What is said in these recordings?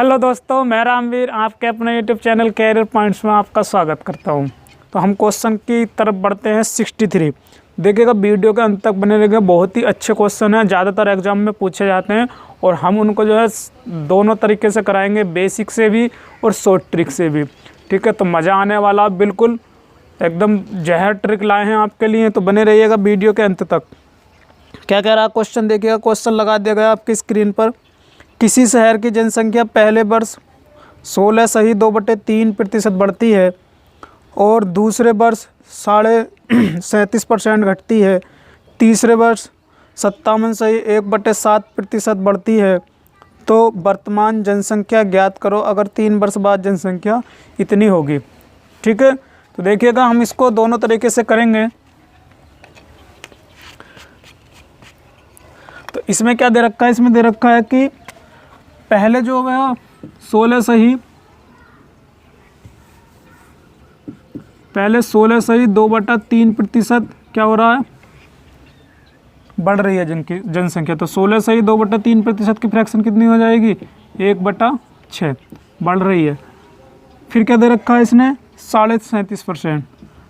Hello दोस्तों, मैं रामवीर आपके अपने यूट्यूब चैनल कैरियर पॉइंट्स में आपका स्वागत करता हूं। तो हम क्वेश्चन की तरफ बढ़ते हैं 63। देखिएगा वीडियो के अंत तक बने रहिएगा। बहुत ही अच्छे क्वेश्चन हैं, ज़्यादातर एग्जाम में पूछे जाते हैं और हम उनको जो है दोनों तरीके से कराएंगे, बेसिक से भी और शॉर्ट ट्रिक से भी। ठीक है, तो मज़ा आने वाला, बिल्कुल एकदम जहर ट्रिक लाए हैं आपके लिए, तो बने रहिएगा वीडियो के अंत तक। क्या कह रहा है क्वेश्चन, देखिएगा। क्वेश्चन लगा दिया गया आपकी स्क्रीन पर। किसी शहर की जनसंख्या पहले वर्ष 16.2/3% बढ़ती है और दूसरे वर्ष 37.5% घटती है, तीसरे वर्ष 57.1/7% बढ़ती है, तो वर्तमान जनसंख्या ज्ञात करो अगर 3 वर्ष बाद जनसंख्या इतनी होगी। ठीक है, तो देखिएगा हम इसको दोनों तरीके से करेंगे। तो इसमें क्या दे रखा है, इसमें दे रखा है कि पहले जो है 16.2/3% क्या हो रहा है, बढ़ रही है जनसंख्या। तो 16.2/3% की फ्रैक्शन कितनी हो जाएगी, 1/6 बढ़ रही है। फिर क्या दे रखा है इसने, 37.5%।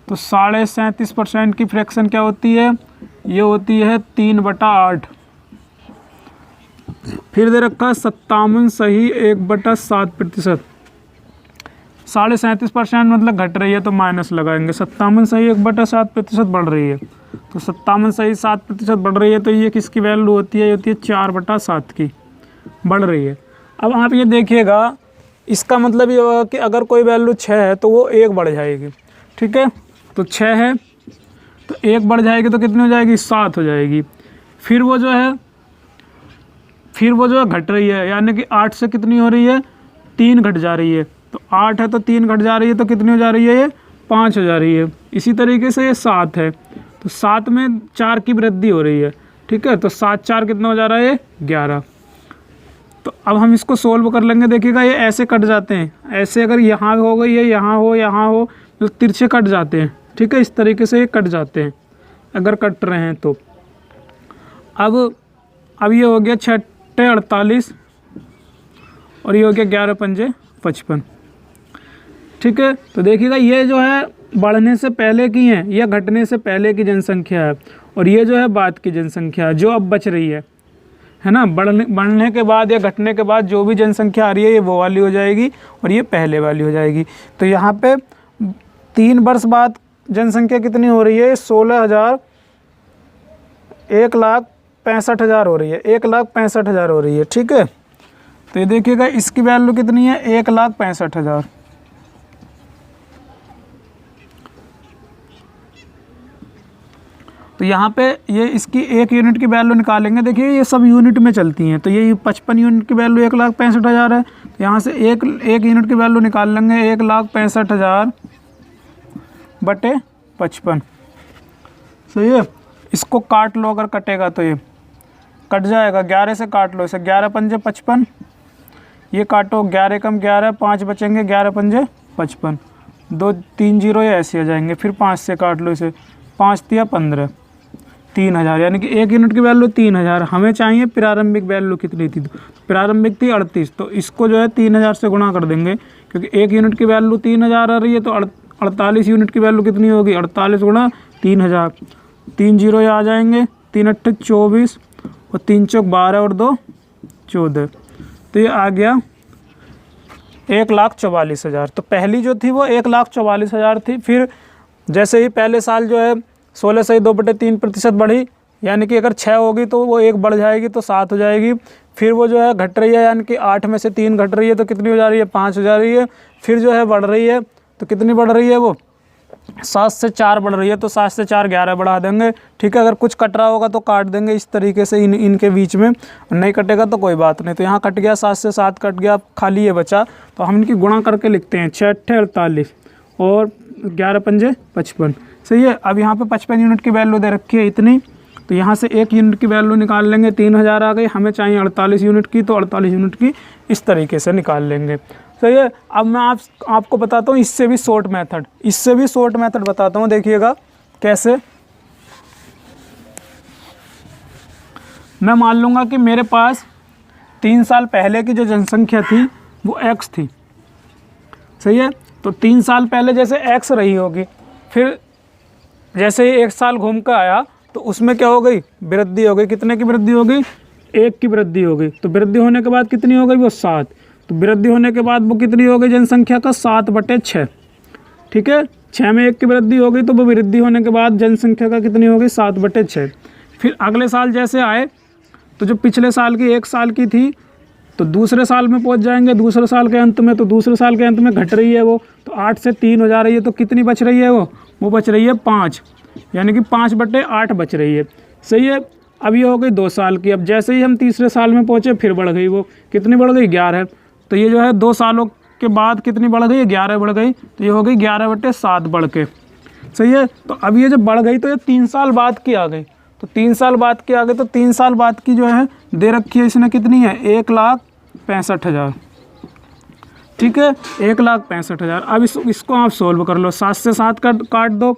तो 37.5% की फ्रैक्शन क्या होती है, ये होती है 3/8। फिर दे रखा है 57.1/7%। 37.5% मतलब घट रही है, तो माइनस लगाएंगे। 57.1/7% बढ़ रही है, तो 57.7% बढ़ रही है, तो ये किसकी वैल्यू होती है, ये होती है 4/7 की, बढ़ रही है। अब आप ये देखिएगा, इसका मतलब ये होगा कि अगर कोई वैल्यू 6 है तो वो 1 बढ़ जाएगी। ठीक है, तो 6 है तो 1 बढ़ जाएगी, तो कितनी हो जाएगी, 7 हो जाएगी। फिर वो जो है घट रही है, यानी कि 8 से कितनी हो रही है, 3 घट जा रही है। तो 8 है तो 3 घट जा रही है, तो कितनी हो जा रही है, ये 5 हो जा रही है। इसी तरीके से ये 7 है, तो 7 में 4 की वृद्धि हो रही है। ठीक है, तो 7 4 कितना हो जा रहा है, ये 11। तो अब हम इसको सोल्व कर लेंगे। देखिएगा ये ऐसे कट जाते हैं, ऐसे अगर यहाँ हो गई है, यहाँ हो तो तिरछे कट जाते हैं। ठीक है, इस तरीके से ये कट जाते हैं अगर कट रहे हैं तो। अब ये हो गया 6 48 और ये हो गया 11 पंजे 55। ठीक है, तो देखिएगा ये जो है बढ़ने से पहले की है, यह घटने से पहले की जनसंख्या है, और ये जो है बाद की जनसंख्या है जो अब बच रही है ना। बढ़ने के बाद या घटने के बाद जो भी जनसंख्या आ रही है, ये वो वाली हो जाएगी और ये पहले वाली हो जाएगी। तो यहाँ पे 3 वर्ष बाद जनसंख्या कितनी हो रही है, 1,65,000 हो रही है, 1,65,000 हो रही है। ठीक है, तो ये देखिएगा इसकी वैल्यू कितनी है, 1,65,000। तो यहाँ पे ये इसकी 1 यूनिट की वैल्यू निकालेंगे। देखिए ये सब यूनिट में चलती हैं, तो ये 55 यूनिट की वैल्यू 1,65,000 है। तो यहाँ से एक यूनिट की वैल्यू निकाल लेंगे, 1,65,000/55। सही है, इसको काट लो, अगर कटेगा तो ये कट जाएगा। 11 से काट लो इसे, 11 पंजे 55। ये काटो, 11 कम 11, 5 बचेंगे, 11 पंजे 55। 2 3 0 ये ऐसे आ जाएंगे। फिर 5 से काट लो इसे, 5 तिया 15, 3,000, यानी कि 1 यूनिट की वैल्यू 3,000। हमें चाहिए प्रारंभिक वैल्यू कितनी थी, तो प्रारंभिक थी 38। तो इसको जो है 3,000 से गुणा कर देंगे, क्योंकि 1 यूनिट की वैल्यू 3,000 आ रही है, तो 48 यूनिट की वैल्यू कितनी होगी, 48 गुणा 3,000। 3 0 ये आ जाएंगे, 3 8 24 और 3 चौक 12 और 2 14। तो ये आ गया 1,44,000। तो पहली जो थी वो 1,44,000 थी। फिर जैसे ही पहले साल जो है 16.2/3% बढ़ी, यानी कि अगर 6 होगी तो वो 1 बढ़ जाएगी, तो 7 हो जाएगी। फिर वो जो है घट रही है, यानी कि 8 में से 3 घट रही है, तो कितनी हो जा रही है, 5 हो जा रही है। फिर जो है बढ़ रही है, तो कितनी बढ़ रही है, वो 7 से 4 बढ़ रही है, तो 7 से 4 11 बढ़ा देंगे। ठीक है, अगर कुछ कट रहा होगा तो काट देंगे इस तरीके से इनके बीच में, नहीं कटेगा तो कोई बात नहीं। तो यहाँ कट गया, 7 से 7 कट गया, खाली ये बचा। तो हम इनकी गुणा करके लिखते हैं, 6 8 48 और 11 पंजे 55। सही है, अब यहाँ पे 55 यूनिट की वैल्यू दे रखी है इतनी, तो यहाँ से 1 यूनिट की वैल्यू निकाल लेंगे, 3,000 आ गई। हमें चाहिए 48 यूनिट की, तो 48 यूनिट की इस तरीके से निकाल लेंगे। सही है, अब मैं आपको बताता हूँ इससे भी शॉर्ट मेथड बताता हूँ। देखिएगा कैसे। मैं मान लूँगा कि मेरे पास 3 साल पहले की जो जनसंख्या थी वो x थी, सही है। तो 3 साल पहले जैसे x रही होगी, फिर जैसे ही 1 साल घूम कर आया तो उसमें क्या हो गई, वृद्धि हो गई। कितने की वृद्धि हो गई, 1 की वृद्धि हो गई। तो वृद्धि होने के बाद कितनी हो गई, वो 7। तो वृद्धि होने के बाद वो कितनी हो गई जनसंख्या का, 7/6, ठीक है। 6 में 1 की वृद्धि हो गई, तो वो वृद्धि होने के बाद जनसंख्या का कितनी हो गई, 7/6। फिर अगले साल जैसे आए तो जो पिछले साल की 1 साल की थी तो दूसरे साल में पहुंच जाएंगे, दूसरे साल के अंत में। तो दूसरे साल के अंत में घट रही है वो, तो 8 से 3 हो जा रही है। तो कितनी बच रही है वो बच रही है 5, यानी कि 5/8 बच रही है, सही है। अब ये हो गई 2 साल की। अब जैसे ही हम तीसरे साल में पहुँचे फिर बढ़ गई, वो कितनी बढ़ गई, 11। तो ये जो है 2 सालों के बाद कितनी बढ़ गई, 11 बढ़ गई। तो ये हो गई 11/7 बढ़ के, सही है। तो अब ये जब बढ़ गई तो ये 3 साल बाद की आ गई। तो 3 साल बाद की आ गई, तो 3 साल बाद की जो है दे रखी है इसने, कितनी है, 1,65,000, ठीक है, 1,65,000। अब इसको आप सोल्व कर लो, 7 से 7 काट दो,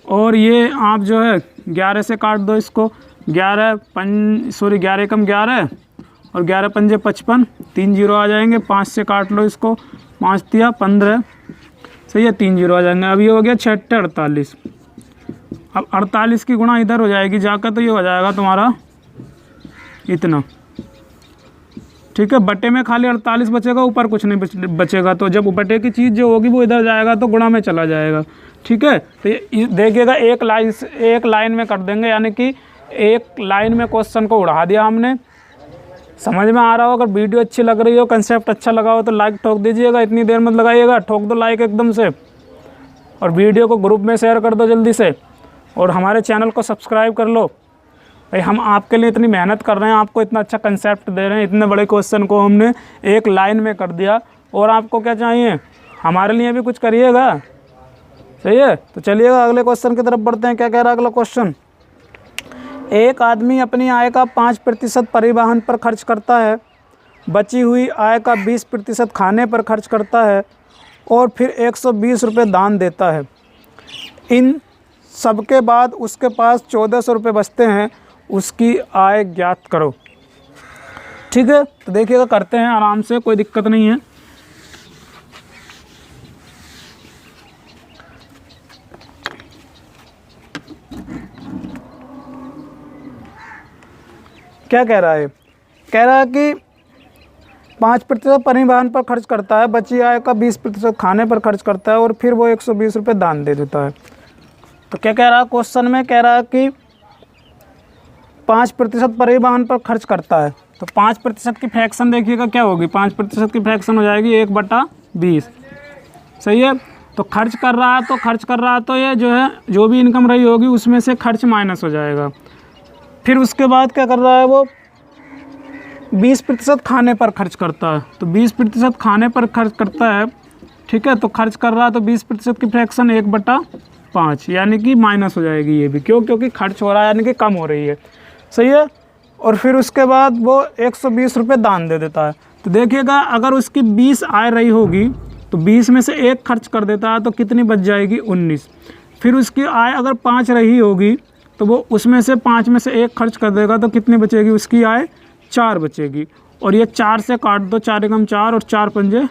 और ये आप जो है 11 से काट दो इसको। 11 कम 11 और 11 पंजे 55, 3 जीरो आ जाएंगे। 5 से काट लो इसको, 5 तिया 15, सही है, 3 जीरो आ जाएंगे। अब ये हो गया 6 48। अब 48 की गुणा इधर हो जाएगी जाकर, तो ये हो जाएगा तुम्हारा इतना, ठीक है। बटे में खाली 48 बचेगा, ऊपर कुछ नहीं बचेगा। तो जब बटे की चीज़ जो होगी वो इधर जाएगा तो गुणा में चला जाएगा, ठीक है। तो ये देखिएगा एक लाइन में कर देंगे, यानी कि एक लाइन में क्वेश्चन को उड़ा दिया हमने। समझ में आ रहा हो, अगर वीडियो अच्छी लग रही हो, कंसेप्ट अच्छा लगा हो तो लाइक ठोक दीजिएगा, इतनी देर मत लगाइएगा, ठोक दो लाइक एकदम से। और वीडियो को ग्रुप में शेयर कर दो जल्दी से, और हमारे चैनल को सब्सक्राइब कर लो। भाई हम आपके लिए इतनी मेहनत कर रहे हैं, आपको इतना अच्छा कंसेप्ट दे रहे हैं, इतने बड़े क्वेश्चन को हमने एक लाइन में कर दिया, और आपको क्या चाहिए, हमारे लिए भी कुछ करिएगा, सही है। तो चलिएगा अगले क्वेश्चन की तरफ बढ़ते हैं। क्या कह रहा है अगला क्वेश्चन, एक आदमी अपनी आय का 5% परिवहन पर खर्च करता है, बची हुई आय का 20% खाने पर खर्च करता है, और फिर 120 रुपये दान देता है। इन सबके बाद उसके पास 1400 रुपये बचते हैं, उसकी आय ज्ञात करो, ठीक है। तो देखिएगा करते हैं आराम से, कोई दिक्कत नहीं है। क्या कह रहा है, कह रहा है कि 5% परिवहन पर खर्च करता है, बची आय का 20% खाने पर खर्च करता है, और फिर वो 120 रुपये दान दे देता है। तो क्या कह रहा है क्वेश्चन में, कह रहा है कि 5% परिवहन पर खर्च करता है। तो 5% की फ्रैक्शन देखिएगा क्या होगी, 5% की फ्रैक्शन हो जाएगी 1/20, सही है। तो खर्च कर रहा है तो ये जो है जो भी इनकम रही होगी उसमें से खर्च माइनस हो जाएगा। फिर उसके बाद क्या कर रहा है, वो 20% खाने पर खर्च करता है। तो 20% खाने पर खर्च करता है, ठीक है। तो खर्च कर रहा है तो 20% की फ्रैक्शन 1/5, यानी कि माइनस हो जाएगी ये भी, क्योंकि खर्च हो रहा है यानी कि कम हो रही है, सही है। और फिर उसके बाद वो 120 रुपये दान दे देता है। तो देखिएगा अगर उसकी 20 आय रही होगी तो 20 में से 1 खर्च कर देता है, तो कितनी बच जाएगी, 19। फिर उसकी आय अगर 5 रही होगी तो वो उसमें से 5 में से 1 खर्च कर देगा, तो कितनी बचेगी उसकी आय, 4 बचेगी। और ये 4 से काट दो, 4 एकम 4 और 4 पंजे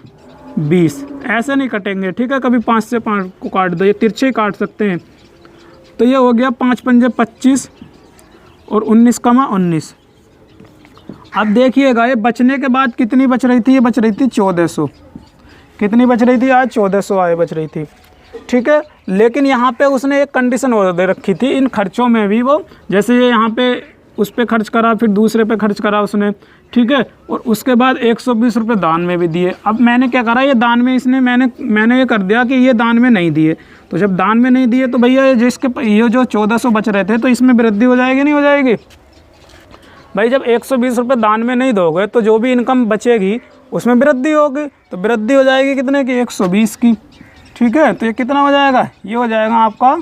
20, ऐसे नहीं कटेंगे, ठीक है। कभी 5 से 5 को काट दो, ये तिरछे ही काट सकते हैं। तो ये हो गया 5 पंजे 25 और 19 कमा 19। अब देखिएगा ये बचने के बाद कितनी बच रही थी, ये बच रही थी 1400। कितनी बच रही थी आज, 1400 आय बच रही थी, ठीक है। लेकिन यहाँ पे उसने एक कंडीशन और दे रखी थी इन खर्चों में भी, वो जैसे ये यहाँ पे उस पर खर्च करा, फिर दूसरे पे खर्च करा उसने, ठीक है। और उसके बाद 120 रुपये दान में भी दिए। अब मैंने क्या करा, ये दान में इसने मैंने ये कर दिया कि ये दान में नहीं दिए। तो जब दान में नहीं दिए तो भैया ये जो 1400 बच रहे थे तो इसमें वृद्धि हो जाएगी नहीं हो जाएगी। भाई जब 120 रुपये दान में नहीं दोगे तो जो भी इनकम बचेगी उसमें वृद्धि होगी। तो वृद्धि हो जाएगी कितने की, 120 की, ठीक है। तो ये कितना हो जाएगा, ये हो जाएगा आपका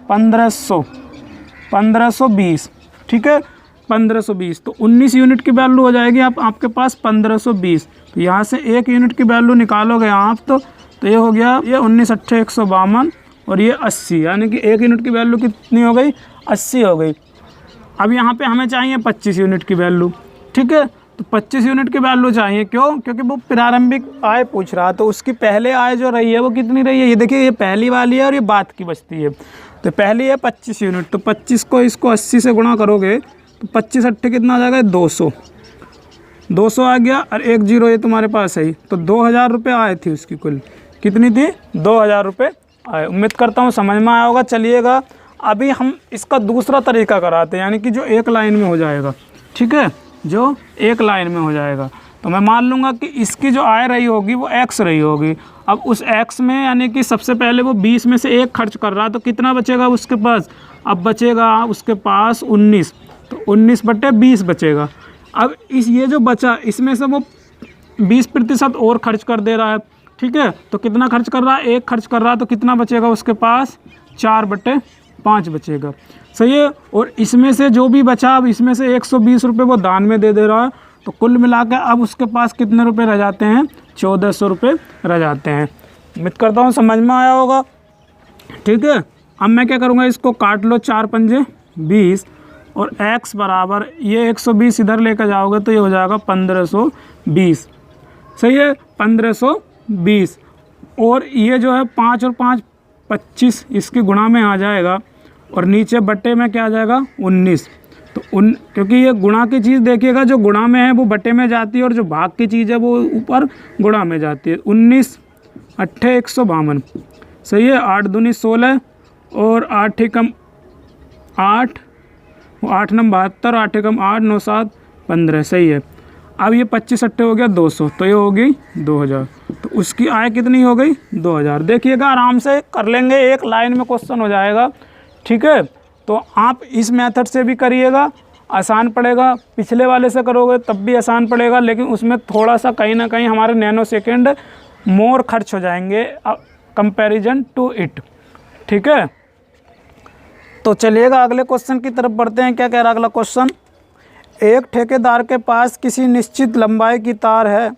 1520, ठीक है, 1520। तो 19 यूनिट की वैल्यू हो जाएगी आपके पास 1520। तो यहाँ से 1 यूनिट की वैल्यू निकालोगे आप तो ये हो गया, ये 19 8 152 और ये 80, यानी कि 1 यूनिट की वैल्यू कितनी हो गई, 80 हो गई। अब यहाँ पे हमें चाहिए 25 यूनिट की वैल्यू, ठीक है। तो 25 यूनिट की वैल्यू चाहिए। क्यों? क्योंकि वो प्रारंभिक आय पूछ रहा, तो उसकी पहले आय जो रही है वो कितनी रही है। ये देखिए, ये पहली वाली है और ये बाद की बचती है। तो पहली है 25 यूनिट, तो 25 को इसको 80 से गुणा करोगे तो 25 अट्ठे कितना आ जाएगा, 200। 200 आ गया और 1 0 ये तुम्हारे पास है ही। तो 2000 रुपये आय थी उसकी कुल। कितनी थी? 2000 रुपये आए। उम्मीद करता हूँ समझ में आया होगा। चलिएगा अभी हम इसका दूसरा तरीका कराते हैं, यानी कि जो एक लाइन में हो जाएगा। ठीक है, जो एक लाइन में हो जाएगा। तो मैं मान लूँगा कि इसकी जो आय रही होगी वो x रही होगी। अब उस x में यानी कि सबसे पहले वो 20 में से 1 खर्च कर रहा है, तो कितना बचेगा उसके पास? अब बचेगा उसके पास 19, तो 19/20 बचेगा। अब ये जो बचा इसमें से वो 20% और खर्च कर दे रहा है। ठीक है, तो कितना खर्च कर रहा है? 1 खर्च कर रहा है, तो कितना बचेगा उसके पास? 4/5 बचेगा। सही है। और इसमें से जो भी बचा, अब इसमें से 120 रुपये वो दान में दे रहा है, तो कुल मिलाकर अब उसके पास कितने रुपए रह जाते हैं? 1400 रुपये रह जाते हैं। उम्मीद करता हूँ समझ में आया होगा। ठीक है, अब मैं क्या करूँगा, इसको काट लो, 4 पंजे 20 और x बराबर ये 120 इधर लेकर जाओगे तो ये हो जाएगा 1520। सही है, 1520। और ये जो है 5 और 5 25, इसकी गुणा में आ जाएगा और नीचे बट्टे में क्या आ जाएगा? 19। तो क्योंकि ये गुणा की चीज़ देखिएगा, जो गुणा में है वो बट्टे में जाती है और जो भाग की चीज़ है वो ऊपर गुणा में जाती है। 19 अट्ठे 152। सही है, 8 दूनी 16 और 8 कम 8, 8 नम 72, 8 कम 8, 9 7 15। सही है। अब ये 25 अट्ठे हो गया 200, तो ये होगी 2000। तो उसकी आय कितनी हो गई? 2000। देखिएगा आराम से कर लेंगे, एक लाइन में क्वेश्चन हो जाएगा। ठीक है, तो आप इस मेथड से भी करिएगा, आसान पड़ेगा। पिछले वाले से करोगे तब भी आसान पड़ेगा, लेकिन उसमें थोड़ा सा कहीं ना कहीं हमारे नैनो सेकेंड मोर खर्च हो जाएंगे कंपैरिजन टू इट। ठीक है, तो चलिएगा अगले क्वेश्चन की तरफ बढ़ते हैं। क्या कह रहा अगला क्वेश्चन? एक ठेकेदार के पास किसी निश्चित लंबाई की तार है,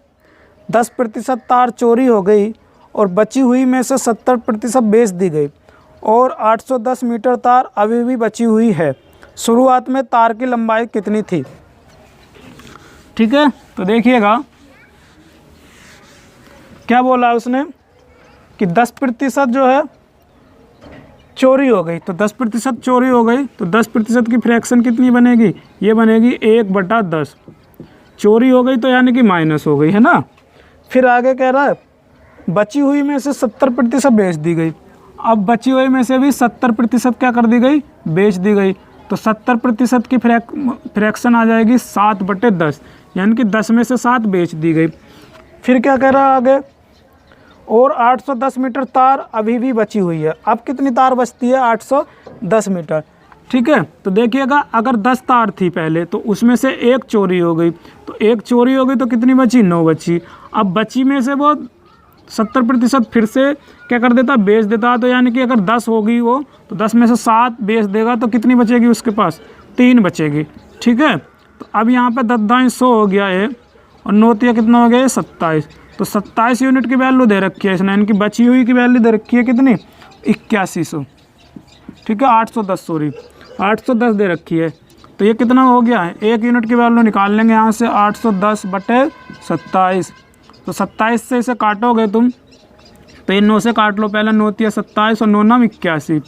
10% तार चोरी हो गई और बची हुई में से 70% बेच दी गई और 810 मीटर तार अभी भी बची हुई है। शुरुआत में तार की लंबाई कितनी थी? ठीक है, तो देखिएगा क्या बोला उसने कि 10% जो है चोरी हो गई, तो 10% चोरी हो गई, तो 10% की फ्रैक्शन कितनी बनेगी? ये बनेगी 1/10। चोरी हो गई तो यानी कि माइनस हो गई, है ना। फिर आगे कह रहा है बची हुई में से 70% बेच दी गई। अब बची हुई में से भी 70% क्या कर दी गई? बेच दी गई। तो 70% की फ्रैक्शन आ जाएगी 7/10, यानी कि 10 में से 7 बेच दी गई। फिर क्या कह रहा है आगे? और 810 मीटर तार अभी भी बची हुई है। अब कितनी तार बचती है? 810 मीटर। ठीक है, तो देखिएगा अगर 10 तार थी पहले, तो उसमें से 1 चोरी हो गई, तो 1 चोरी हो गई तो कितनी बची? 9 बची। अब बची में से वो 70% फिर से क्या कर देता? बेच देता। तो यानी कि अगर 10 होगी वो, तो 10 में से 7 बेच देगा, तो कितनी बचेगी उसके पास? 3 बचेगी। ठीक है, तो अब यहाँ पे 10/100 हो गया है और 9 कितना हो गया? 27। तो 27 यूनिट की वैल्यू दे रखी है इसने, इनकी बची हुई की वैल्यू दे रखी है कितनी? 8100। ठीक है, 810 सॉरी 810 दे रखी है। तो ये कितना हो गया है? 1 यूनिट की वैल्यू निकाल लेंगे यहाँ से, 810/27। तो 27 से इसे काटोगे तुम, तो ये 9 से काट लो पहले, 9 × 27 और 9 × 81।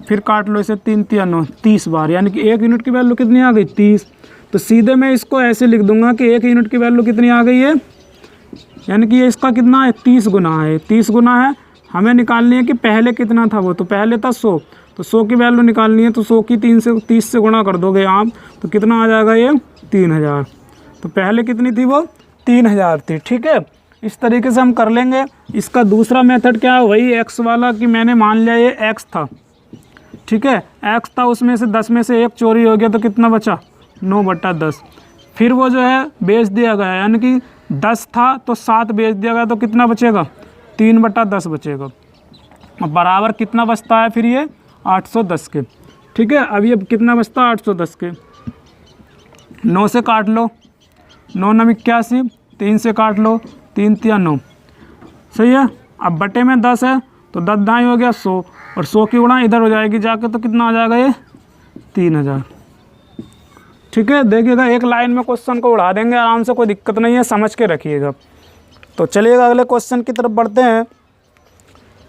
फिर काट लो इसे 3 × 9 30 बार, यानी कि 1 यूनिट की वैल्यू कितनी आ गई? 30। तो सीधे मैं इसको ऐसे लिख दूंगा कि 1 यूनिट की वैल्यू कितनी आ गई है, यानी कि ये इसका कितना है? 30 गुना है। 30 गुना है। हमें निकालनी है कि पहले कितना था वो, तो पहले था 100, तो 100 की वैल्यू निकालनी है, तो 100 की 30 से गुणा कर दोगे आप, तो कितना आ जाएगा? ये 3000। तो पहले कितनी थी वो? 3000 थी। ठीक है, इस तरीके से हम कर लेंगे। इसका दूसरा मेथड क्या है? वही x वाला, कि मैंने मान लिया ये x था। ठीक है, x था, उसमें से 10 में से 1 चोरी हो गया, तो कितना बचा? 9/10। फिर वो जो है बेच दिया गया, यानी कि 10 था तो 7 बेच दिया गया, तो कितना बचेगा? 3/10 बचेगा। अब बराबर कितना बचता है फिर ये? 810 के। ठीक है, अब ये कितना बचता है? 810 के। 9 से काट लो, 9 × 81, 3 से काट लो, 3 × 9। सही है। अब बटे में 10 है, तो 10 दाई हो गया 100, और 100 की गुणा इधर हो जाएगी जाके, तो कितना आ जाएगा? ये 3000। ठीक है, देखिएगा एक लाइन में क्वेश्चन को उड़ा देंगे आराम से, कोई दिक्कत नहीं है, समझ के रखिएगा। तो चलिएगा अगले क्वेश्चन की तरफ बढ़ते हैं।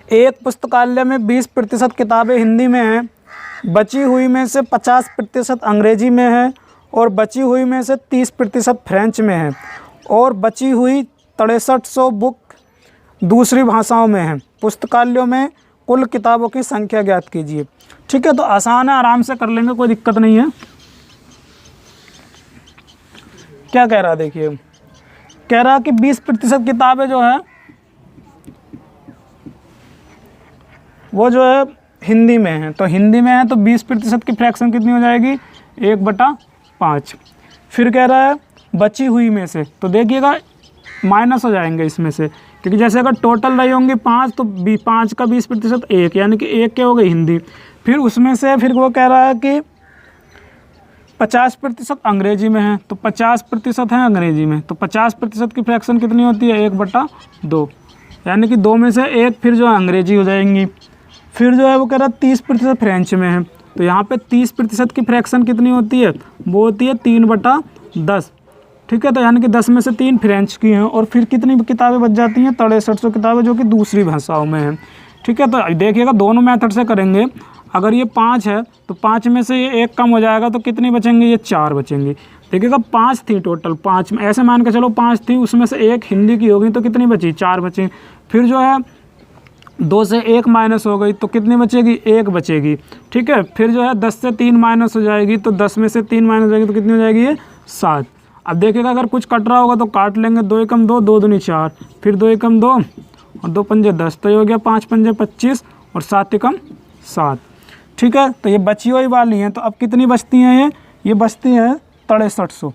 एक पुस्तकालय में 20% किताबें हिंदी में हैं, बची हुई में से 50% अंग्रेजी में है और बची हुई में से 30% फ्रेंच में है और बची हुई 6300 बुक दूसरी भाषाओं में है। पुस्तकालयों में कुल किताबों की संख्या ज्ञात कीजिए। ठीक है, तो आसान है, आराम से कर लेंगे, कोई दिक्कत नहीं है। क्या कह रहा है देखिए, कह रहा कि 20% किताबें जो है वो जो है हिंदी में है, तो हिंदी में है तो 20% की फ्रैक्शन कितनी हो जाएगी, 1/5। फिर कह रहा है बची हुई में से, तो देखिएगा माइनस हो जाएंगे इसमें से, क्योंकि जैसे अगर टोटल रही होंगी 5 तो 5 का 20% 1, यानी कि 1 क्या हो गई हिंदी। फिर उसमें से फिर वो कह रहा है कि 50% अंग्रेजी में है, तो 50% है अंग्रेजी में, तो 50% की फ्रैक्शन कितनी होती है, 1/2, यानी कि 2 में से 1 फिर जो है अंग्रेजी हो जाएंगी। फिर जो है वो कह रहा है 30% फ्रेंच में है, तो यहाँ पे 30% की फ्रैक्शन कितनी होती है, वो होती है 3/10। ठीक है, तो यानी कि 10 में से 3 फ्रेंच की हैं और फिर कितनी किताबें बच जाती हैं, 6300 किताबें जो कि दूसरी भाषाओं में हैं। ठीक है, तो देखिएगा दोनों मेथड से करेंगे। अगर ये 5 है तो 5 में से ये 1 कम हो जाएगा, तो कितनी बचेंगी, ये 4 बचेंगी। देखिएगा 5 थी टोटल, 5 में ऐसे मान के चलो 5 थी, उसमें से 1 हिंदी की होगी तो कितनी बची, 4 बची। फिर जो है 2 से 1 माइनस हो गई तो कितनी बचेगी, 1 बचेगी। ठीक है, फिर जो है 10 से 3 माइनस हो जाएगी, तो 10 में से 3 माइनस हो जाएगी तो कितनी हो जाएगी, ये 7। अब देखिएगा अगर कुछ कट रहा होगा तो काट लेंगे, 2 एकम 2, 2 दूनी 4, फिर 2 एकम 2 और 2 पंजे 10, तो ये हो गया 5 पंजे 25 और 7 एकम 7। ठीक है, तो ये बची हुई वाली हैं, तो अब कितनी बचती हैं, ये बचती हैं 6300।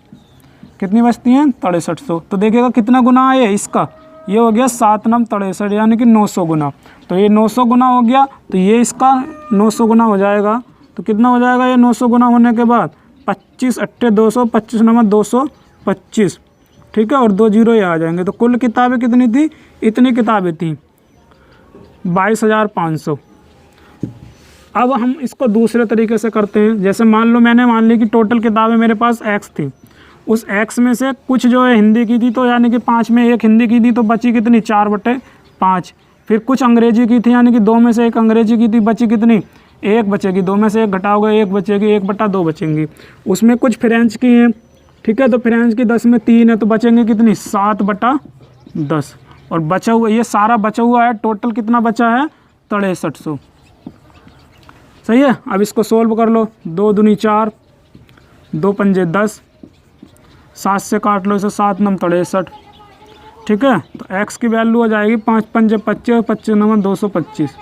कितनी बचती हैं, 6300। तो देखिएगा कितना गुना है ये इसका, ये हो गया 7 9 63, यानी कि 900 गुना। तो ये 900 गुना हो गया, तो ये इसका 900 गुना हो जाएगा। तो कितना हो जाएगा ये 900 गुना होने के बाद, 25 8 200, 25 9 225। ठीक है, और 2 जीरो ये आ जाएंगे। तो कुल किताबें कितनी थी, इतनी किताबें थी 22,500। अब हम इसको दूसरे तरीके से करते हैं। जैसे मान लो मैंने मान ली कि टोटल किताबें मेरे पास x थी, उस x में से कुछ जो है हिंदी की थी, तो यानी कि 5 में 1 हिंदी की थी, तो बची कितनी, 4/5। फिर कुछ अंग्रेजी की थी, यानी कि 2 में से 1 अंग्रेजी की थी, बची कितनी, 1 बचेगी। 2 में से 1 घटाओगे 1 बचेगी, 1/2 बचेंगी। उसमें कुछ फ्रेंच की हैं। ठीक है, तो फ्रेंच की 10 में 3 है, तो बचेंगे कितनी, 7/10। और बचा हुआ ये सारा बचा हुआ है, टोटल कितना बचा है, 6300। सही है, अब इसको सोल्व कर लो। 2 दूनी 4, 2 पंजे 10, 7 से काट लो इसे, 7 9 63। ठीक है, तो x की वैल्यू हो जाएगी 5 पंजे 25 और 25 9 225।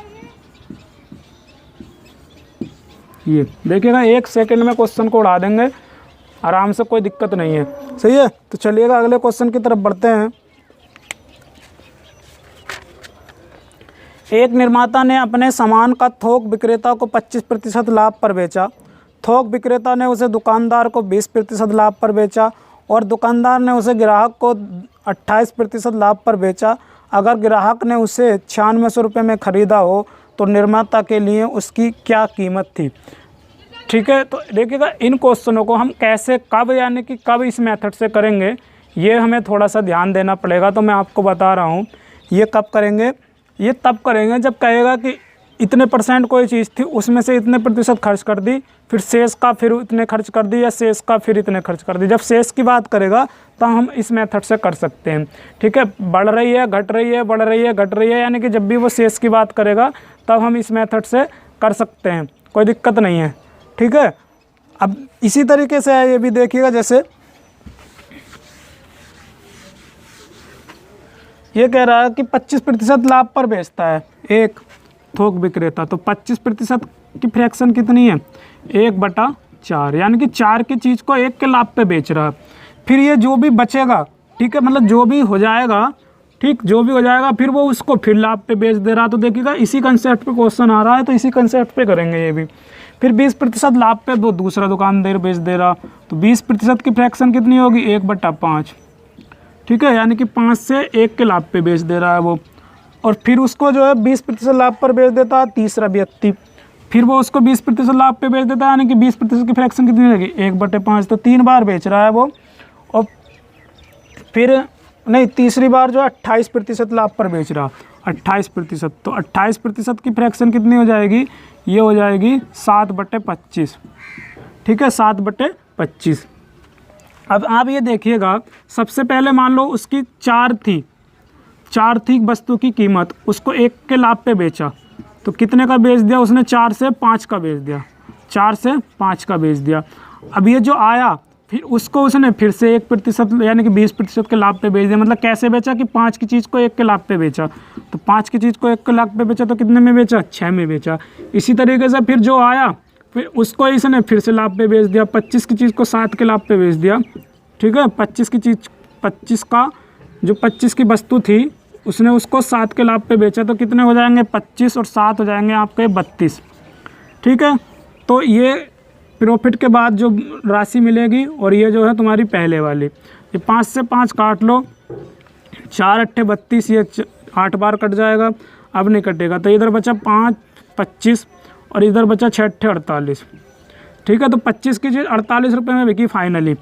ये देखिएगा 1 सेकंड में क्वेश्चन को उड़ा देंगे आराम से, कोई दिक्कत नहीं है। सही है, तो चलिएगा अगले क्वेश्चन की तरफ बढ़ते हैं। एक निर्माता ने अपने सामान का थोक विक्रेता को 25% लाभ पर बेचा। थोक विक्रेता ने उसे दुकानदार को 20% लाभ पर बेचा और दुकानदार ने उसे ग्राहक को 28% लाभ पर बेचा। अगर ग्राहक ने उसे 9600 रुपये में ख़रीदा हो तो निर्माता के लिए उसकी क्या कीमत थी। ठीक है, तो देखिएगा इन क्वेश्चनों को हम कैसे, कब, यानी कि कब इस मेथड से करेंगे, ये हमें थोड़ा सा ध्यान देना पड़ेगा। तो मैं आपको बता रहा हूँ ये कब करेंगे, ये तब करेंगे जब कहेगा कि इतने % कोई चीज़ थी, उसमें से इतने % खर्च कर दी, फिर शेष का फिर इतने खर्च कर दी, या शेष का फिर इतने खर्च कर दी। जब शेष की बात करेगा तो हम इस मेथड से कर सकते हैं। ठीक है, बढ़ रही है, घट रही है, बढ़ रही है, घट रही है, यानी कि जब भी वो शेष की बात करेगा तब हम इस मेथड से कर सकते हैं, कोई दिक्कत नहीं है। ठीक है, अब इसी तरीके से ये भी देखिएगा, जैसे ये कह रहा है कि 25% लाभ पर बेचता है एक थोक विक्रेता, तो 25% की फ्रैक्शन कितनी है, 1/4, यानी कि 4 की चीज़ को 1 के लाभ पे बेच रहा है। फिर ये जो भी बचेगा, ठीक है, मतलब जो भी हो जाएगा, ठीक, जो भी हो जाएगा फिर वो उसको फिर लाभ पे बेच दे रहा। तो देखिएगा इसी कंसेप्ट पे क्वेश्चन आ रहा है, तो इसी कंसेप्ट पे करेंगे ये भी। फिर 20% लाभ पे वो दूसरा दुकानदार बेच दे रहा, तो 20% की फ्रैक्शन कितनी होगी, 1/5। ठीक है, यानी कि 5 से 1 के लाभ पे बेच दे रहा है वो। और फिर उसको जो है 20% लाभ पर बेच देता है तीसरा व्यक्ति, फिर वो उसको 20% लाभ पे बेच देता है, यानी कि 20% की फ्रैक्शन कितनी रहेगी 1/5, तो 3 बार बेच रहा है वो। और फिर नहीं, तीसरी बार जो 28% लाभ पर बेच रहा, 28%, तो 28% की फ्रैक्शन कितनी हो जाएगी, ये हो जाएगी 7/25, ठीक है, 7/25। अब आप ये देखिएगा, सबसे पहले मान लो उसकी 4 थी वस्तु की कीमत, उसको 1 के लाभ पे बेचा, तो कितने का बेच दिया उसने, 4 से 5 का बेच दिया, 4 से 5 का बेच दिया। अब ये जो आया फिर उसको उसने फिर से 1% यानी कि 20% के लाभ पे बेच दिया। मतलब कैसे बेचा कि 5 की चीज़ को 1 के लाभ पे बेचा, तो 5 की चीज़ को 1 के लाभ पे बेचा तो कितने में बेचा, 6 में बेचा। इसी तरीके से फिर जो आया फिर उसको इसने फिर से लाभ पे बेच दिया, 25 की चीज़ को 7 के लाभ पे बेच दिया, ठीक है। 25 का जो 25 की वस्तु थी उसने उसको 7 के लाभ पे बेचा, तो कितने हो जाएंगे, 25 और 7 हो जाएंगे आपके 32, ठीक है। तो ये प्रॉफिट के बाद जो राशि मिलेगी, और ये जो है तुम्हारी पहले वाली, ये 5 से 5 काट लो, 4 × 8 = 32, ये 8 बार कट जाएगा, अब नहीं कटेगा, तो इधर बचा 5 25 और इधर बचा 6 × 8 = 48, ठीक है। तो 25 की चीज़ 48 रुपये में बिकी फाइनली।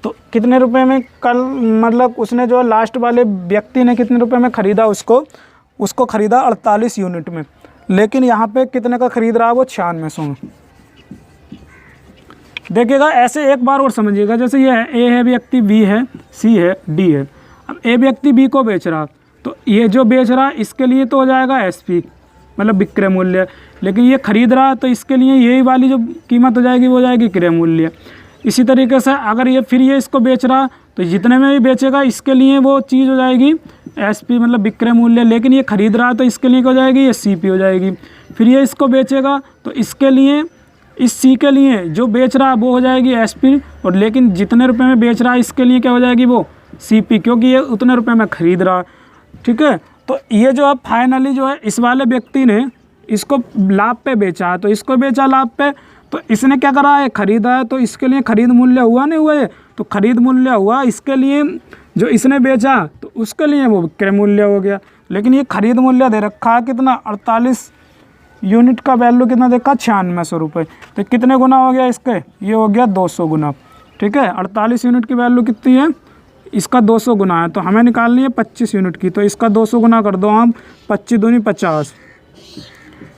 तो कितने रुपए में कल, मतलब उसने जो लास्ट वाले व्यक्ति ने कितने रुपए में ख़रीदा, उसको ख़रीदा 48 यूनिट में, लेकिन यहाँ पे कितने का ख़रीद रहा है वो, 9600 में। देखिएगा ऐसे एक बार और समझिएगा, जैसे ये है, ए है व्यक्ति, बी है, सी है, डी है। अब ए व्यक्ति बी को बेच रहा, तो ये जो बेच रहा इसके लिए तो हो जाएगा एसपी, मतलब विक्रय मूल्य, लेकिन ये खरीद रहा तो इसके लिए यही वाली जो कीमत हो जाएगी वो हो जाएगी क्रय मूल्य। इसी तरीके से अगर ये फिर ये इसको बेच रहा तो जितने में भी बेचेगा इसके लिए वो चीज़ हो जाएगी एसपी, मतलब विक्रय मूल्य, लेकिन ये खरीद रहा तो इसके लिए हो जाएगी ये सीपी हो जाएगी। फिर ये इसको बेचेगा तो इसके लिए, इस सी के लिए जो बेच रहा है वो हो जाएगी एसपी, और लेकिन जितने रुपए में बेच रहा है इसके लिए क्या हो जाएगी वो सीपी, क्योंकि ये उतने रुपए में खरीद रहा, ठीक है। तो ये जो है फाइनली जो है इस वाले व्यक्ति ने इसको लाभ पे बेचा, तो इसको बेचा लाभ पे, तो इसने क्या करा है, खरीदा है, तो इसके लिए खरीद मूल्य हुआ नहीं हुआ है, तो खरीद मूल्य हुआ इसके लिए, जो इसने बेचा तो उसके लिए वो विक्रय मूल्य हो गया। लेकिन ये खरीद मूल्य दे रखा है कितना, 48 यूनिट का वैल्यू कितना देखा, 9600 रुपये, तो कितने गुना हो गया इसके, ये हो गया 200 गुना, ठीक है। 48 यूनिट की वैल्यू कितनी है, इसका 200 गुना है, तो हमें निकालनी है 25 यूनिट की, तो इसका 200 गुना कर दो हम, 25 दूनी 50,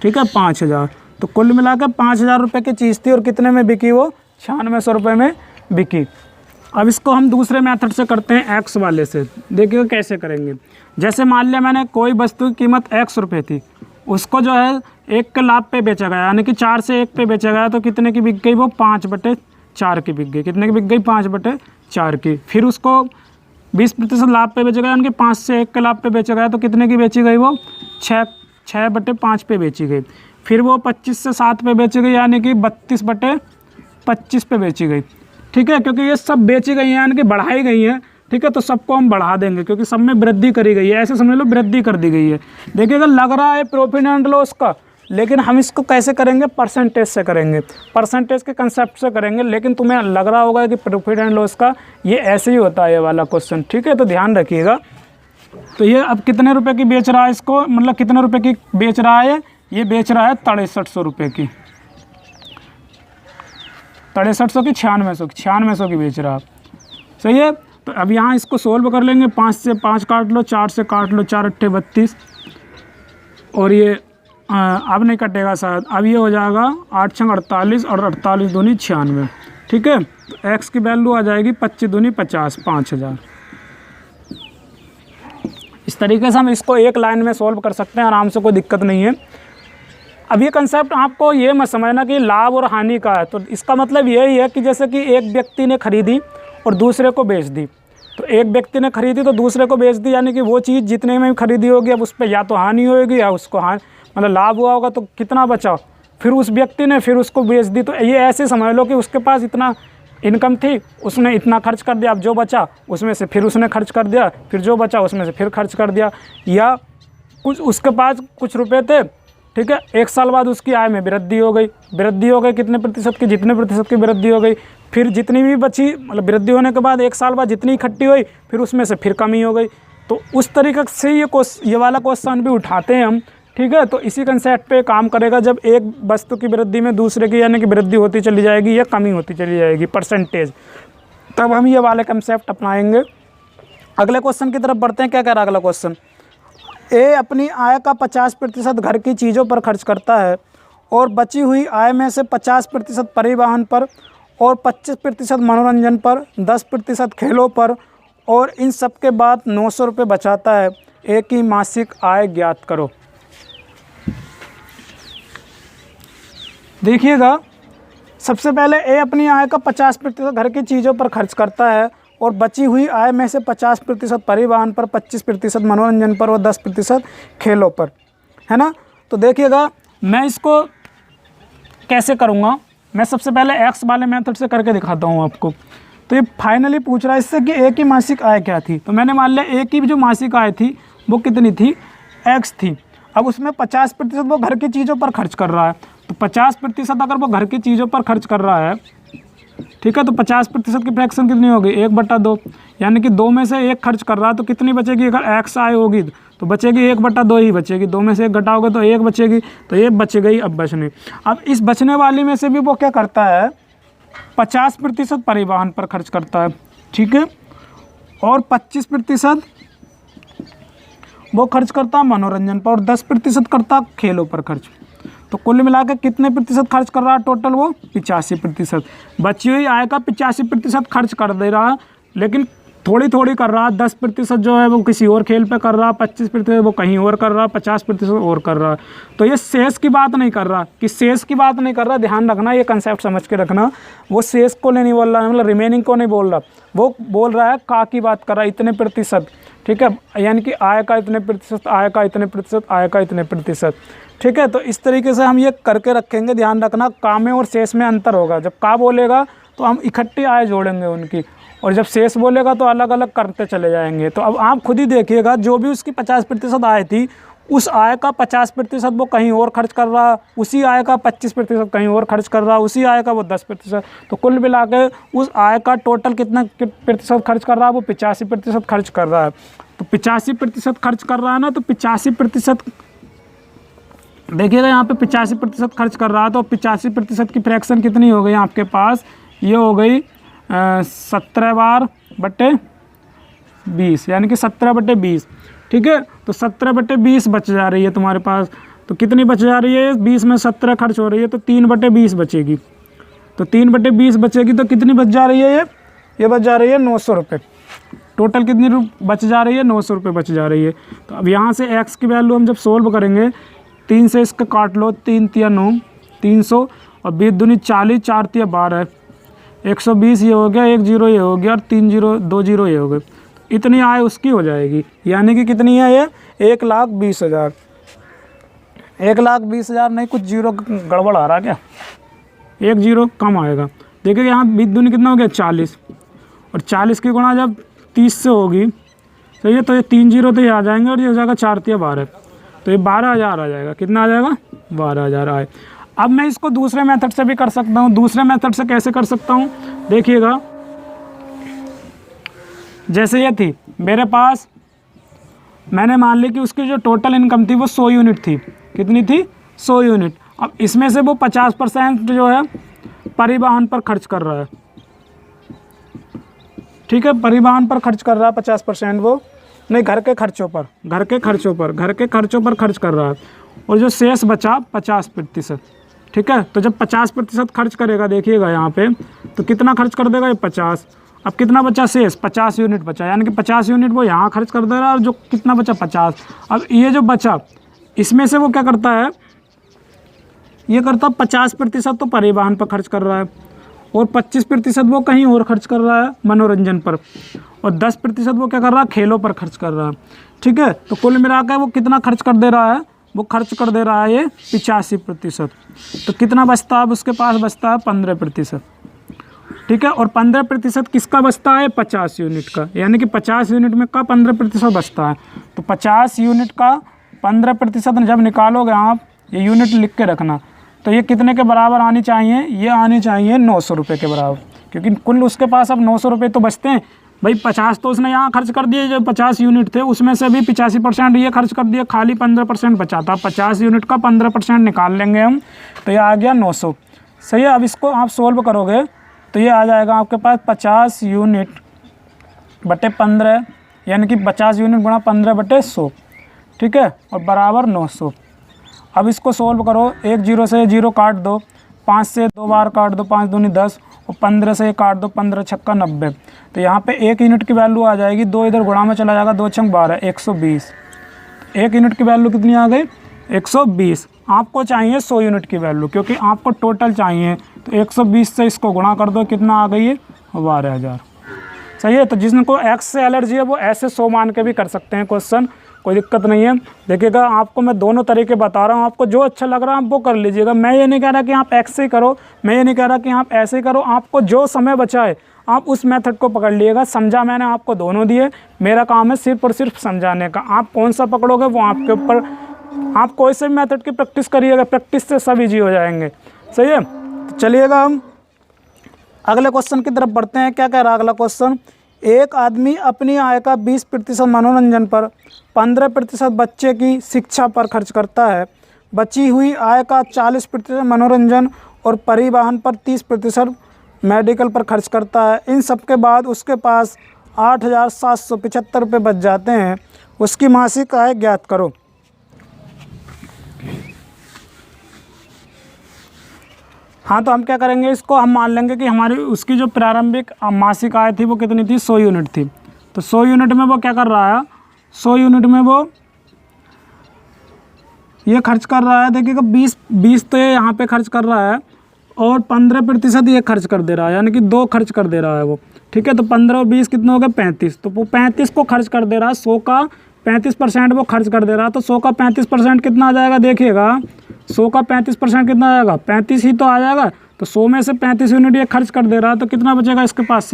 ठीक है, 5000। तो कुल मिलाकर 5000 रुपये की चीज़ थी और कितने में बिकी वो, 9600 रुपये में बिकी। अब इसको हम दूसरे मेथड से करते हैं, एक्स वाले से। देखिए कैसे करेंगे। जैसे मान लिया मैंने कोई वस्तु की कीमत x रुपये थी, उसको जो है 1 के लाभ पे बेचा गया, यानी कि 4 से 1 पे बेचा गया, तो कितने की बिक गई वो, 5/4 की बिक गई। कितने की बिक गई, 5/4 की। फिर उसको 20% लाभ पे बेचा गया, यानी कि 5 से 1 के लाभ पे बेचा गया, तो कितने की बेची गई वो, 6/5 पे बेची गई। फिर वो 25 से 7 पे बेची गई, यानी कि 32/25 पे बेची गई, ठीक है। क्योंकि ये सब बेची गई हैं, यानी कि बढ़ाई गई हैं, ठीक है, तो सबको हम बढ़ा देंगे क्योंकि सब में वृद्धि करी गई है, ऐसे समझ लो वृद्धि कर दी गई है। देखिएगा लग रहा है प्रॉफिट एंड लॉस का, लेकिन हम इसको कैसे करेंगे, परसेंटेज से करेंगे, परसेंटेज के कंसेप्ट से करेंगे। लेकिन तुम्हें लग रहा होगा कि प्रॉफिट एंड लॉस का ये ऐसे ही होता है ये वाला क्वेश्चन, ठीक है, तो ध्यान रखिएगा। तो ये अब कितने रुपए की बेच रहा है इसको, मतलब कितने रुपए की बेच रहा है, ये बेच रहा है 6300 रुपये की, 6300 की 9600 की बेच रहा है, सही है। तो अब यहाँ इसको सोल्व कर लेंगे, 5 से 5 काट लो, 4 से काट लो, 4 × 8 = 32, और ये अब नहीं कटेगा शायद, अब ये हो जाएगा 8 × 48 और 48 दूनी 96, ठीक है। तो एक्स की वैल्यू आ जाएगी 25 दूनी 50, 5000। इस तरीके से हम इसको एक लाइन में सोल्व कर सकते हैं आराम से, कोई दिक्कत नहीं है। अब ये कंसेप्ट आपको ये मत समझना कि लाभ और हानि का है, तो इसका मतलब यही है कि जैसे कि एक व्यक्ति ने खरीदी और दूसरे को बेच दी, तो एक व्यक्ति ने खरीदी तो दूसरे को बेच दी, यानी कि वो चीज़ जितने में खरीदी होगी अब उस पर या तो हानि होगी या उसको मतलब लाभ हुआ होगा, तो कितना बचा, फिर उस व्यक्ति ने फिर उसको बेच दी। तो ये ऐसे समझ लो कि उसके पास इतना इनकम थी, उसने इतना खर्च कर दिया, अब जो बचा उसमें से फिर उसने खर्च कर दिया, फिर जो बचा उसमें से फिर खर्च कर दिया, या कुछ उसके पास कुछ रुपए थे, ठीक है, 1 साल बाद उसकी आय में वृद्धि हो गई, कितने प्रतिशत की, जितने प्रतिशत की वृद्धि हो गई, फिर जितनी भी बची, मतलब वृद्धि होने के बाद 1 साल बाद जितनी इकट्ठी हुई फिर उसमें से फिर कमी हो गई। तो उस तरीके से ये वाला क्वेश्चन भी उठाते हैं हम ठीक है। तो इसी कंसेप्ट पे काम करेगा, जब एक वस्तु की वृद्धि में दूसरे की यानी कि वृद्धि होती चली जाएगी या कमी होती चली जाएगी परसेंटेज, तब हम ये वाले कंसेप्ट अपनाएंगे। अगले क्वेश्चन की तरफ बढ़ते हैं। क्या कह रहा है अगला क्वेश्चन? ए अपनी आय का 50% घर की चीज़ों पर खर्च करता है और बची हुई आय में से 50% परिवहन पर और 25% मनोरंजन पर, 10% खेलों पर और इन सब के बाद 900 रुपये बचाता है। ए की मासिक आय ज्ञात करो। देखिएगा, सबसे पहले ए अपनी आय का 50% घर की चीज़ों पर खर्च करता है और बची हुई आय में से 50% परिवहन पर, 25% मनोरंजन पर और 10% खेलों पर, है ना। तो देखिएगा, मैं इसको कैसे करूँगा, मैं सबसे पहले एक्स वाले मेथड से करके दिखाता हूँ आपको। तो ये फाइनली पूछ रहा है इससे कि ए की मासिक आय क्या थी। तो मैंने मान लिया ए की जो मासिक आय थी वो कितनी थी, एक्स थी। अब उसमें 50% वो घर की चीज़ों पर खर्च कर रहा है। तो 50% अगर वो घर की चीज़ों पर खर्च कर रहा है, ठीक है, तो 50% की फ्रैक्शन कितनी होगी, 1/2, यानी कि 2 में से 1 खर्च कर रहा है। तो कितनी बचेगी, अगर एक्स आय होगी तो बचेगी 1/2 ही बचेगी। 2 में से 1 घटाओगे तो 1 बचेगी, तो 1 बच गई। अब बचने, अब इस बचने वाली में से भी वो क्या करता है, 50% परिवहन पर खर्च करता है, ठीक है, और 25% वो खर्च करता है मनोरंजन पर और 10% करता है खेलों पर खर्च। तो कुल मिलाकर कितने प्रतिशत खर्च कर रहा है टोटल, वो 85%। बची हुई आय का 85% खर्च कर दे रहा है, लेकिन थोड़ी थोड़ी कर रहा है। 10% जो है वो किसी और खेल पे कर रहा है, 25% वो कहीं और कर रहा है, 50% और कर रहा है। तो ये शेष की बात नहीं कर रहा, कि शेष की बात नहीं कर रहा, ध्यान रखना, ये कंसेप्ट समझ के रखना। वो शेष को नहीं बोल रहा, मतलब रिमेनिंग को नहीं बोल रहा, वो बोल रहा है का की बात कर रहा है, इतने प्रतिशत, ठीक है, यानी कि आय का इतने प्रतिशत, आय का इतने प्रतिशत, आय का इतने प्रतिशत, ठीक है। तो इस तरीके से हम ये करके रखेंगे। ध्यान रखना, का में और शेष में अंतर होगा। जब का बोलेगा तो हम इकट्ठी आय जोड़ेंगे उनकी, और जब शेष बोलेगा तो अलग अलग करते चले जाएंगे। तो अब आप खुद ही देखिएगा, जो भी उसकी 50% आय थी, उस आय का 50% वो कहीं और खर्च कर रहा, उसी आय का 25% कहीं और खर्च कर रहा, उसी आय का वो 10%। तो कुल मिला के उस आय का टोटल कितना प्रतिशत खर्च कर रहा है, वो 85% खर्च कर रहा है। तो 85% खर्च कर रहा है ना, तो 85% देखिएगा, यहाँ पे 85% खर्च कर रहा है। तो 85% की फ्रैक्शन कितनी हो गई आपके पास, ये हो गई 17/20, यानी कि 17/20, ठीक है। तो 17/20 बच जा रही है तुम्हारे पास। तो कितनी बच जा रही है, 20 में 17 खर्च हो रही है, तो 3/20 बचेगी। तो 3/20 बचेगी, तो कितनी बच जा रही है, ये बच जा रही है 900 रुपये। टोटल कितनी बच जा रही है, 900 रुपये बच जा रही है। तो अब यहाँ से एक्स की वैल्यू हम जब सोल्व करेंगे, 3 से इसका काट लो, 3 तिया 9, 300 और 20 दूनी 40, 4 तिया 12, 120 ये हो गया, 1 0 ये हो गया और 3 0 2 0 ये हो गए। इतनी आय उसकी हो जाएगी, यानी कि कितनी है ये, 1,20,000। 1,20,000 नहीं, कुछ जीरो गड़बड़ आ रहा क्या, 1 0 कम आएगा। देखिए यहाँ 20 दूनी कितना हो गया, 40, और 40 की गुणा जब 30 से होगी, तो ये 3 0 तो ये आ जाएंगे और ये हो जाएगा 4 तिया 12, तो ये 12,000 आ जाएगा। कितना आ जाएगा, 12,000 आए। अब मैं इसको दूसरे मेथड से भी कर सकता हूँ। दूसरे मेथड से कैसे कर सकता हूँ, देखिएगा, जैसे ये थी मेरे पास, मैंने मान ली कि उसकी जो टोटल इनकम थी वो 100 यूनिट थी। कितनी थी, 100 यूनिट। अब इसमें से वो 50% जो है परिवहन पर खर्च कर रहा है, ठीक है, परिवहन पर खर्च कर रहा है 50%, वो नहीं, घर के खर्चों पर खर्च कर रहा है। और जो शेष बचा 50%, ठीक है। तो जब 50% खर्च करेगा, देखिएगा यहाँ पे, तो कितना खर्च कर देगा, ये 50। अब कितना बचा शेष, 50 यूनिट बचा, यानी कि 50 यूनिट वो यहाँ खर्च कर दे रहा है, और जो कितना बचा 50। अब ये जो बचा, इसमें से वो क्या करता है, ये करता 50% तो परिवहन पर खर्च कर रहा है, और 25% वो कहीं और खर्च कर रहा है मनोरंजन पर, और 10% वो क्या कर रहा है, खेलों पर खर्च कर रहा है, ठीक है। तो कुल मिलाकर वो कितना खर्च कर दे रहा है, वो खर्च कर दे रहा है ये 85%। तो कितना बचता है, उसके पास बचता है 15%, ठीक है। और 15% किसका बचता है, 50 यूनिट का, यानी कि 50 यूनिट में का 15% बचता है। तो 50 यूनिट का 15% जब निकालोगे आप, ये यूनिट लिख के रखना, तो ये कितने के बराबर आनी चाहिए, ये आनी चाहिए 900 रुपये के बराबर, क्योंकि कुल उसके पास अब 900 रुपये तो बचते हैं। भाई 50 तो उसने यहाँ खर्च कर दिए, जो 50 यूनिट थे उसमें से भी 85% ये खर्च कर दिया, खाली 15% बचा था। 50 यूनिट का 15% निकाल लेंगे हम, तो ये आ गया 900। सही है। अब इसको आप सोल्व करोगे तो ये आ जाएगा आपके पास 50 यूनिट बटे 15, यानी कि 50 यूनिट गुणा 15 बटे 100, ठीक है, और बराबर 900। अब इसको सोल्व करो, 1 0 से 0 काट दो, 5 से 2 बार काट दो, 5 दूनी 10, और 15 से काट दो, 15 छक्का 90। तो यहाँ पे 1 यूनिट की वैल्यू आ जाएगी, 2 इधर गुणा में चला जाएगा, 2 छंग 12, 120। 1 यूनिट की वैल्यू कितनी आ गई? 120। आपको चाहिए 100 यूनिट की वैल्यू, क्योंकि आपको टोटल चाहिए, तो 120 से इसको गुणा कर दो, कितना आ गई है? 12,000। सही है। तो जिसको एक्स से एलर्जी है वो ऐसे 100 मान के भी कर सकते हैं क्वेश्चन, कोई दिक्कत नहीं है। देखिएगा, आपको मैं दोनों तरीके बता रहा हूँ, आपको जो अच्छा लग रहा है आप वो कर लीजिएगा। मैं ये नहीं कह रहा कि आप एक्स से करो, मैं ये नहीं कह रहा कि आप ऐसे करो, आपको जो समय बचाए आप उस मेथड को पकड़ लीजिएगा। समझा मैंने आपको दोनों दिए, मेरा काम है सिर्फ और सिर्फ समझाने का। आप कौन सा पकड़ोगे वो आपके ऊपर, आप कोई से भी मेथड की प्रैक्टिस करिएगा, प्रैक्टिस से सब ईजी हो जाएंगे। सही है। तो चलिएगा हम अगले क्वेश्चन की तरफ बढ़ते हैं। क्या कह रहा है अगला क्वेश्चन? एक आदमी अपनी आय का 20% मनोरंजन पर, 15% बच्चे की शिक्षा पर खर्च करता है। बची हुई आय का 40% मनोरंजन और परिवहन पर, 30% मेडिकल पर खर्च करता है। इन सब के बाद उसके पास 8,775 रुपये बच जाते हैं। उसकी मासिक आय ज्ञात करो। हाँ, तो हम क्या करेंगे, इसको हम मान लेंगे कि हमारी उसकी जो प्रारंभिक मासिक आय थी वो कितनी थी? 100 यूनिट थी। तो 100 यूनिट में वो क्या कर रहा है? 100 यूनिट में वो ये खर्च कर रहा है। देखिएगा, 20 तो ये यहाँ पे खर्च कर रहा है, और 15% ये खर्च कर दे रहा है, यानी कि 2 खर्च कर दे रहा है वो। ठीक है। तो 15 और 20 कितने हो गए? 35। तो वो 35 को खर्च कर दे रहा है, 100 का 35% वो खर्च कर दे रहा है। तो 100 का 35% कितना आ जाएगा? देखिएगा, 100 का 35% कितना आ जाएगा? 35 ही तो आ जाएगा। तो 100 में से 35 यूनिट ये खर्च कर दे रहा है, तो कितना बचेगा इसके पास?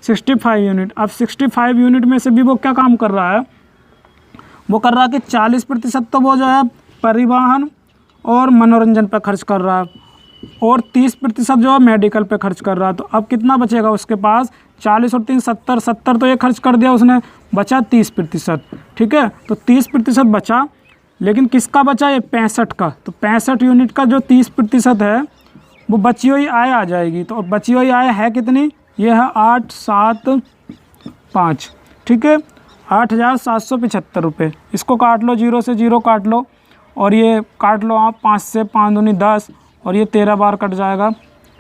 65 यूनिट। अब 65 यूनिट में से भी वो क्या काम कर रहा है? वो कर रहा है कि 40% तो वो जो है परिवहन और मनोरंजन पर खर्च कर रहा है, और 30% जो है मेडिकल पे खर्च कर रहा है। तो अब कितना बचेगा उसके पास? 40 और 3 70, 70 तो ये खर्च कर दिया उसने, बचा 30%। ठीक है। तो 30% बचा, लेकिन किसका बचा? ये 65 का। तो 65 यूनिट का जो 30% है वो बची हुई आय आ जाएगी। तो बची हुई आय है कितनी? ये है 875। ठीक है, 8,775 रुपये। इसको काट लो, 0 से 0 काट लो, और ये काट लो आप, 5 से 5 दूनी 10, और ये 13 बार कट जाएगा।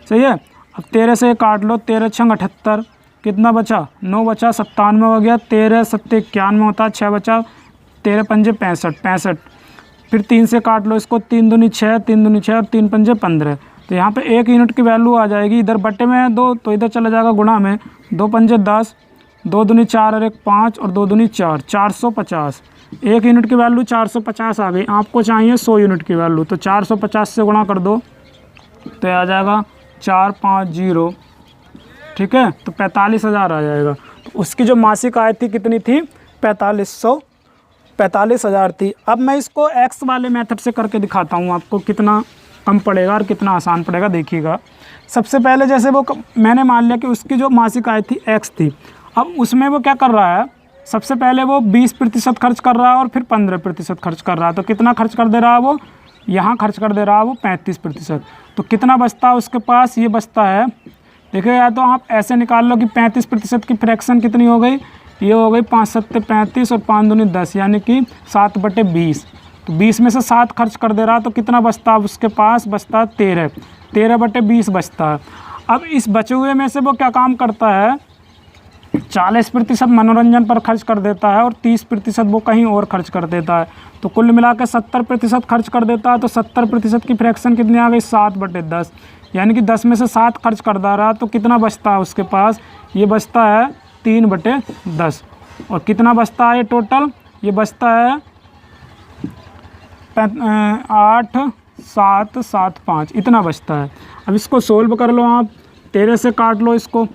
सही है। अब 13 से काट लो, 13 छंग 78, कितना बचा? 9 बचा, 97 हो गया, 13 7 91 होता है, 6 बचा, 13 पंजे 65। फिर 3 से काट लो इसको, 3 दूनी 6, 3 दूनी 6 और 3 पंजे 15। तो यहाँ पे 1 यूनिट की वैल्यू आ जाएगी, इधर बटे में है 2 तो इधर चला जाएगा गुणा में, 2 पंजे 10, 2 दूनी 4 और 1 5 और 2 दूनी 4, 450। 1 यूनिट की वैल्यू 450 आ गई। आपको चाहिए 100 यूनिट की वैल्यू, तो 450 से गुणा कर दो तो आ जाएगा 450। ठीक है। तो 45,000 आ जाएगा। तो उसकी जो मासिक आय थी कितनी थी? 45,000 थी। अब मैं इसको एक्स वाले मेथड से करके दिखाता हूँ आपको कितना कम पड़ेगा और कितना आसान पड़ेगा। देखिएगा, सबसे पहले जैसे वो मैंने मान लिया कि उसकी जो मासिक आय थी एक्स थी। अब उसमें वो क्या कर रहा है? सबसे पहले वो 20% खर्च कर रहा है और फिर 15% खर्च कर रहा है। तो कितना खर्च कर दे रहा है वो? यहाँ खर्च कर दे रहा है वो 35%। तो कितना बचता है उसके पास? ये बचता है, देखिए, या तो आप ऐसे निकाल लो कि 35% की फ्रैक्शन कितनी हो गई? ये हो गई 5 7 35 और 5 दूनी 10, यानी कि 7/20। तो 20 में से 7 खर्च कर दे रहा है, तो कितना बचता है उसके पास? बचता है 13/20 बचता है। अब इस बचे हुए में से वो क्या काम करता है? 40% मनोरंजन पर खर्च कर देता है और 30% वो कहीं और खर्च कर देता है। तो कुल मिला के 70% खर्च कर देता है। तो 70% की फ्रैक्शन कितनी आ गई? 7/10, यानी कि 10 में से 7 खर्च कर दे रहा है। तो कितना बचता है उसके पास? ये बचता है 3/10। और कितना बचता है ये टोटल? ये बचता है 8,775, इतना बचता है। अब इसको सोल्व कर लो आप, 13 से काट लो इसको।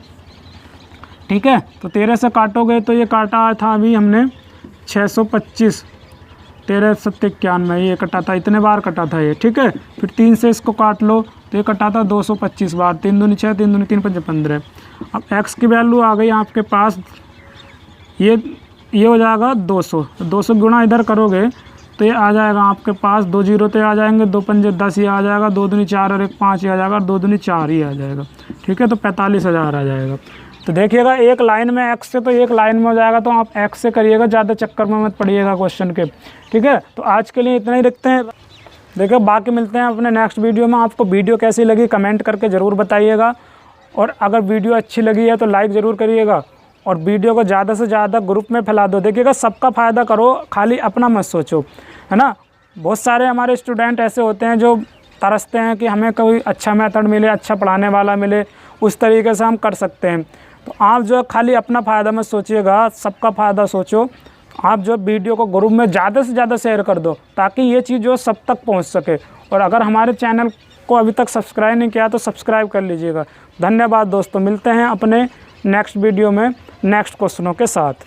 ठीक है। तो 13 से काटोगे तो ये काटा था अभी हमने 625, 13 7 91, ये कटा था, इतने बार कटा था ये, ठीक है। फिर 3 से इसको काट लो तो ये कटा था 225 बार, 3 दूनी 6, 3 दूनी 3, 5 15। अब x की वैल्यू आ गई आपके पास, ये हो जाएगा 200, 200 गुणा इधर करोगे तो ये आ जाएगा आपके पास, 2 जीरो तो आ जाएंगे, 2 पंजे 10 ये आ जाएगा, 2 दूनी 4 और 1 5 ये आ जाएगा, और 2 दूनी 4 ही आ जाएगा, ठीक है। तो 45,000 आ जाएगा। तो देखिएगा एक लाइन में x से, तो एक लाइन में हो जाएगा, तो आप x से करिएगा, ज़्यादा चक्कर में मत पड़िएगा क्वेश्चन के, ठीक है। तो आज के लिए इतना ही रखते हैं। देखिए बाकी मिलते हैं अपने नेक्स्ट वीडियो में। आपको वीडियो कैसी लगी कमेंट करके ज़रूर बताइएगा, और अगर वीडियो अच्छी लगी है तो लाइक ज़रूर करिएगा, और वीडियो को ज़्यादा से ज़्यादा ग्रुप में फैला दो। देखिएगा सबका फ़ायदा करो, खाली अपना मत सोचो, है ना। बहुत सारे हमारे स्टूडेंट ऐसे होते हैं जो तरसते हैं कि हमें कोई अच्छा मेथड मिले, अच्छा पढ़ाने वाला मिले, उस तरीके से हम कर सकते हैं। तो आप जो खाली अपना फ़ायदा मत सोचिएगा, सबका फ़ायदा सोचो। आप जो वीडियो को ग्रुप में ज़्यादा से ज़्यादा शेयर कर दो, ताकि ये चीज़ जो सब तक पहुंच सके। और अगर हमारे चैनल को अभी तक सब्सक्राइब नहीं किया तो सब्सक्राइब कर लीजिएगा। धन्यवाद दोस्तों, मिलते हैं अपने नेक्स्ट वीडियो में नेक्स्ट क्वेश्चनों के साथ।